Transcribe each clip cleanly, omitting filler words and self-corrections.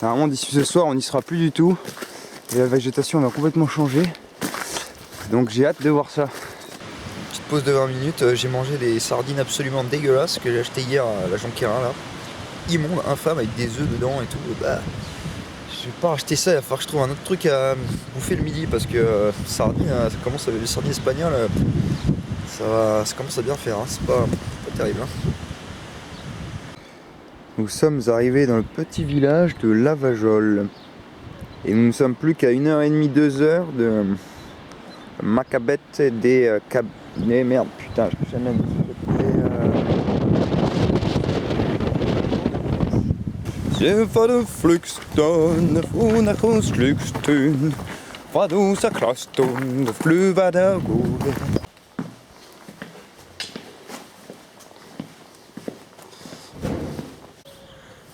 Normalement d'ici ce soir on n'y sera plus du tout. Et la végétation va complètement changer. Donc j'ai hâte de voir ça. Petite pause de 20 minutes, j'ai mangé des sardines absolument dégueulasses que j'ai acheté hier à la Jonquerin là. Immonde, infâme, avec des œufs dedans et tout. Bah, je vais pas racheter ça, il va falloir que je trouve un autre truc à bouffer le midi parce que sardines, ça commence à, les sardines espagnoles, ça commence à bien faire, hein. C'est pas terrible. Hein. Nous sommes arrivés dans le petit village de Lavajol. Et nous ne sommes plus qu'à 1h30, 2h de Macabette des merde, putain, je sais jamais. Je var de flugstund, von flugstund, vad du sa krastund, fluva där går.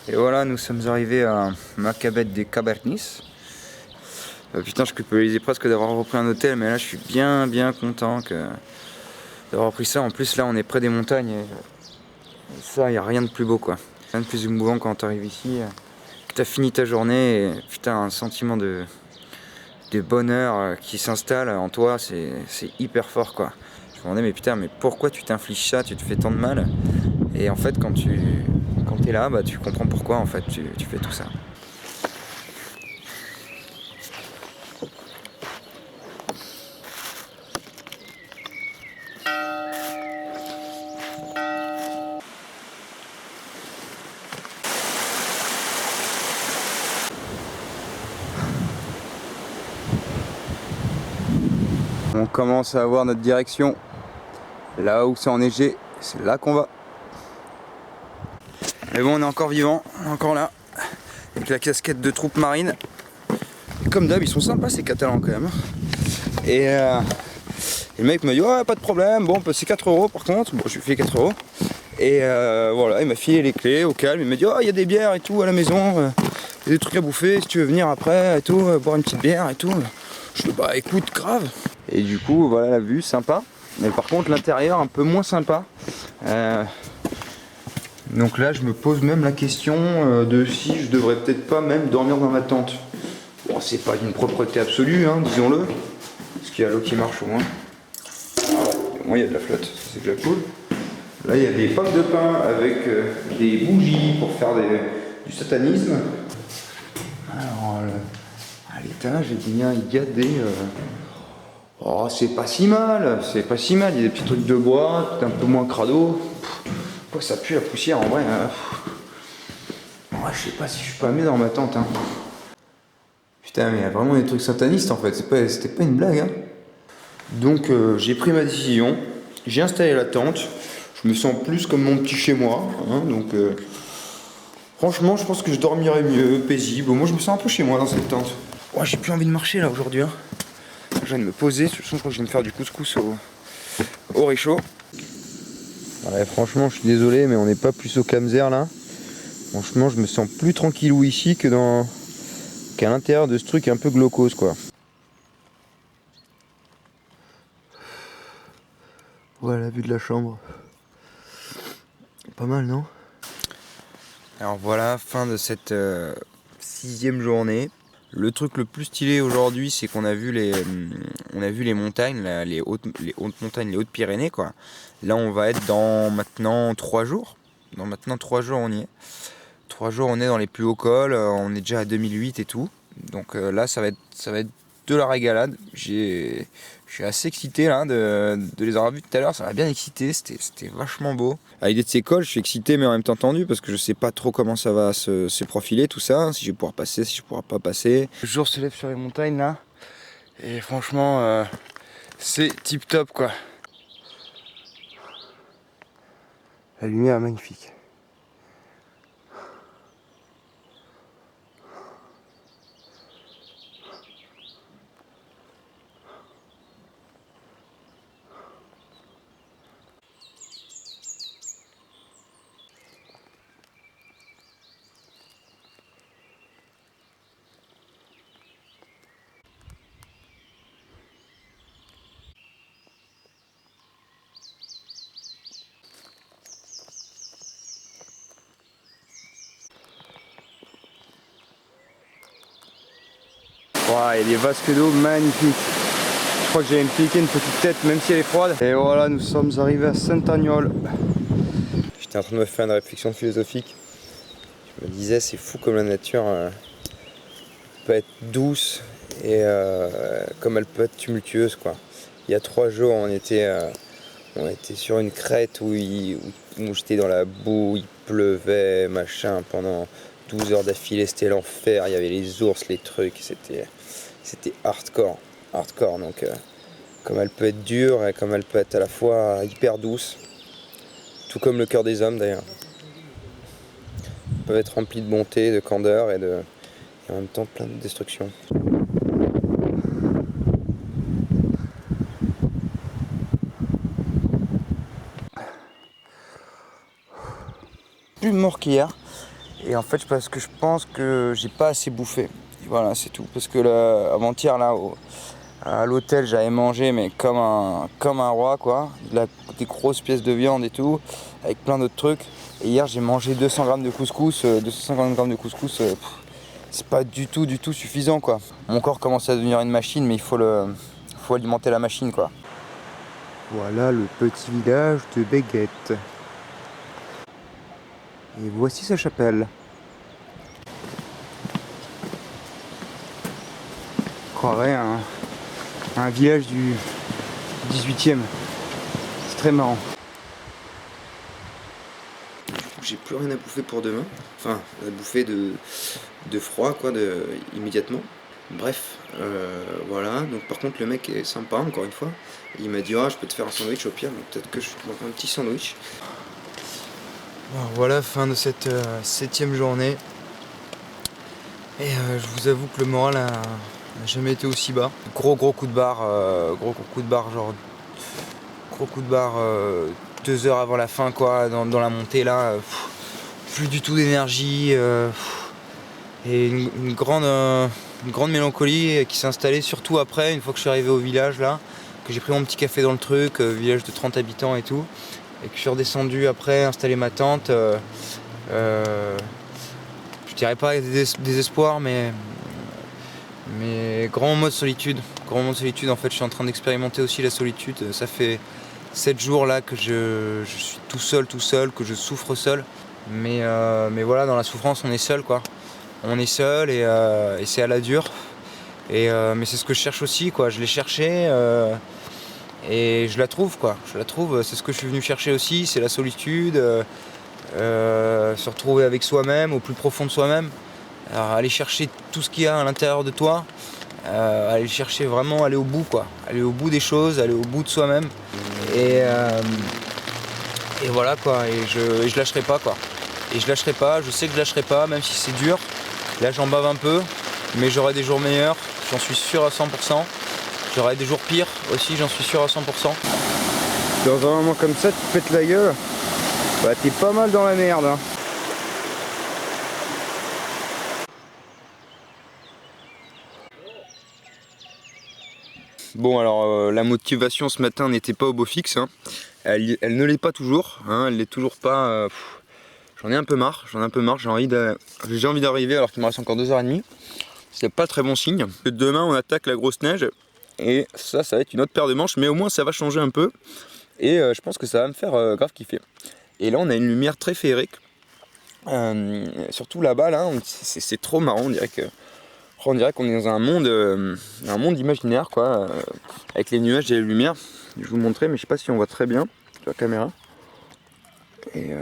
Et voilà, nous sommes arrivés à Macabette des Cabernis. Putain, je culpabilisais presque d'avoir repris un hôtel, mais là je suis bien content d'avoir pris ça. En plus, là on est près des montagnes et ça, il n'y a rien de plus beau quoi. Rien de plus émouvant quand tu arrives ici, que tu as fini ta journée et putain, un sentiment de bonheur qui s'installe en toi, c'est hyper fort quoi. Je me demandais, mais putain, mais pourquoi tu t'infliges ça, tu te fais tant de mal? Et en fait, quand t'es là, bah, tu comprends pourquoi en fait tu fais tout ça. On commence à avoir notre direction. Là où c'est enneigé, c'est là qu'on va. Mais bon, on est encore vivant, on est encore là. Avec la casquette de troupes marines. Et comme d'hab, ils sont sympas ces Catalans quand même. Et le mec m'a dit ouais, pas de problème, bon c'est 4 € par contre. Bon, je lui ai fait 4 €. Et voilà, il m'a filé les clés au calme. Il m'a dit oh, il y a des bières et tout à la maison. Il y a des trucs à bouffer si tu veux venir après et tout, boire une petite bière et tout. Je dis bah écoute, grave. Et du coup, voilà la vue, sympa. Mais par contre, l'intérieur, un peu moins sympa. Donc là, je me pose même la question de si je devrais peut-être pas même dormir dans ma tente. Bon, c'est pas d'une propreté absolue, hein, disons-le. Parce qu'il y a l'eau qui marche au moins. Au moins, il y a de la flotte, c'est déjà cool. Là, il y a des pommes de pin avec des bougies pour faire du satanisme. Alors, à l'étage, eh bien, il y a des... Oh, c'est pas si mal, c'est pas si mal. Il y a des petits trucs de bois, un peu moins crado. Quoi, ça pue la poussière en vrai. Ouais, je sais pas si je suis pas mieux dans ma tente. Hein. Putain, mais il y a vraiment des trucs satanistes en fait. C'était pas une blague. Hein. Donc, j'ai pris ma décision. J'ai installé la tente. Je me sens plus comme mon petit chez moi. Hein, donc, franchement, je pense que je dormirais mieux, paisible. Moi, je me sens un peu chez moi dans cette tente. Oh, j'ai plus envie de marcher là aujourd'hui. Hein. Je viens de me poser, je crois que je viens de faire du couscous au réchaud. Ouais, franchement, je suis désolé, mais on n'est pas plus au Camzer là. Franchement, je me sens plus tranquillou ici qu'à l'intérieur de ce truc un peu glaucose quoi. Voilà la vue de la chambre. Pas mal, non? Alors voilà, fin de cette 6e journée. Le truc le plus stylé aujourd'hui, c'est qu'on a vu les montagnes, là, les hautes montagnes, les Hautes-Pyrénées, quoi. Là, on va être dans maintenant 3 jours. Dans maintenant 3 jours, on y est. 3 jours, on est dans les plus hauts cols. On est déjà à 2008 et tout. Donc là, ça va être de la régalade. Je suis assez excité là de les avoir vus tout à l'heure. Ça m'a bien excité. C'était vachement beau. À l'idée de ces cols, je suis excité mais en même temps tendu parce que je sais pas trop comment ça va se profiler tout ça. Si je vais pouvoir passer, si je pourrai pas passer. Le jour se lève sur les montagnes là. Et franchement, c'est tip top quoi. La lumière est magnifique. Wow, et des vasques d'eau magnifiques. Je crois que j'ai me piquer une petite tête même si elle est froide. Et voilà, nous sommes arrivés à Saint-Agnol. J'étais en train de me faire une réflexion philosophique. Je me disais, c'est fou comme la nature peut être douce et comme elle peut être tumultueuse, quoi. Il y a 3 jours, on était sur une crête où j'étais dans la boue, il pleuvait, machin, pendant 12 heures d'affilée, c'était l'enfer. Il y avait les ours, les trucs, c'était hardcore. Donc comme elle peut être dure et comme elle peut être à la fois hyper douce, tout comme le cœur des hommes d'ailleurs. Elle peut être remplie de bonté, de candeur et en même temps plein de destruction. Plus mort qu'hier, et en fait parce que je pense que j'ai pas assez bouffé. Et voilà, c'est tout. Parce que avant-hier là à l'hôtel j'avais mangé mais comme un roi, quoi, des grosses pièces de viande et tout, avec plein d'autres trucs. Et hier j'ai mangé 200 grammes de couscous, 250 grammes de couscous, c'est pas du tout suffisant, quoi. Mon corps commence à devenir une machine, mais il faut alimenter la machine, quoi. Voilà le petit village de Béguette. Et voici sa chapelle. On croirait un village du 18e. C'est très marrant. J'ai plus rien à bouffer pour demain. Enfin, à bouffer de froid, quoi, immédiatement. Bref, voilà. Donc par contre le mec est sympa, encore une fois. Il m'a dit, ah, je peux te faire un sandwich au pire. Donc peut-être que je te manque un petit sandwich. Alors, voilà, fin de cette 7e journée. Et je vous avoue que le moral n'a jamais été aussi bas. Gros coup de barre, genre gros coup de barre 2 heures avant la fin, quoi, dans la montée là. Plus du tout d'énergie et une grande mélancolie qui s'est installée, surtout après, une fois que je suis arrivé au village là, que j'ai pris mon petit café dans le truc, village de 30 habitants et tout, et que je suis redescendu après, installer ma tente. Je dirais pas désespoir, mais grand mode solitude. Grand mode solitude, en fait, je suis en train d'expérimenter aussi la solitude. Ça fait 7 jours là que je suis tout seul, que je souffre seul. Mais voilà, dans la souffrance, on est seul, quoi. On est seul et c'est à la dure. Mais c'est ce que je cherche aussi, quoi. Je l'ai cherché et je la trouve, quoi. Je la trouve, c'est ce que je suis venu chercher aussi, c'est la solitude. Se retrouver avec soi-même, au plus profond de soi-même. Alors, aller chercher tout ce qu'il y a à l'intérieur de toi. Aller chercher vraiment, aller au bout, quoi. Aller au bout des choses, aller au bout de soi-même. Et voilà, quoi. Et je lâcherai pas, quoi. Et je lâcherai pas, je sais que je lâcherai pas, même si c'est dur. Là j'en bave un peu, mais j'aurai des jours meilleurs, j'en suis sûr à 100%. J'aurai des jours pires aussi, j'en suis sûr à 100%. Dans un moment comme ça, tu te pètes la gueule, bah t'es pas mal dans la merde, hein. Bon, alors la motivation ce matin n'était pas au beau fixe, hein. Elle ne l'est pas toujours, hein. Elle l'est toujours pas. J'en ai un peu marre, j'ai envie d'arriver alors qu'il me reste encore 2h30. C'est pas très bon signe. Demain on attaque la grosse neige et ça va être une autre paire de manches, mais au moins ça va changer un peu et je pense que ça va me faire grave kiffer. Et là on a une lumière très féerique, surtout là-bas, là, c'est trop marrant, on dirait qu'on est dans un monde imaginaire, quoi, avec les nuages et les lumières. Je vais vous montrer, mais je sais pas si on voit très bien sur la caméra. Et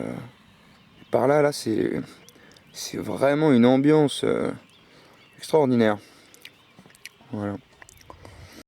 par là, c'est vraiment une ambiance extraordinaire. Voilà.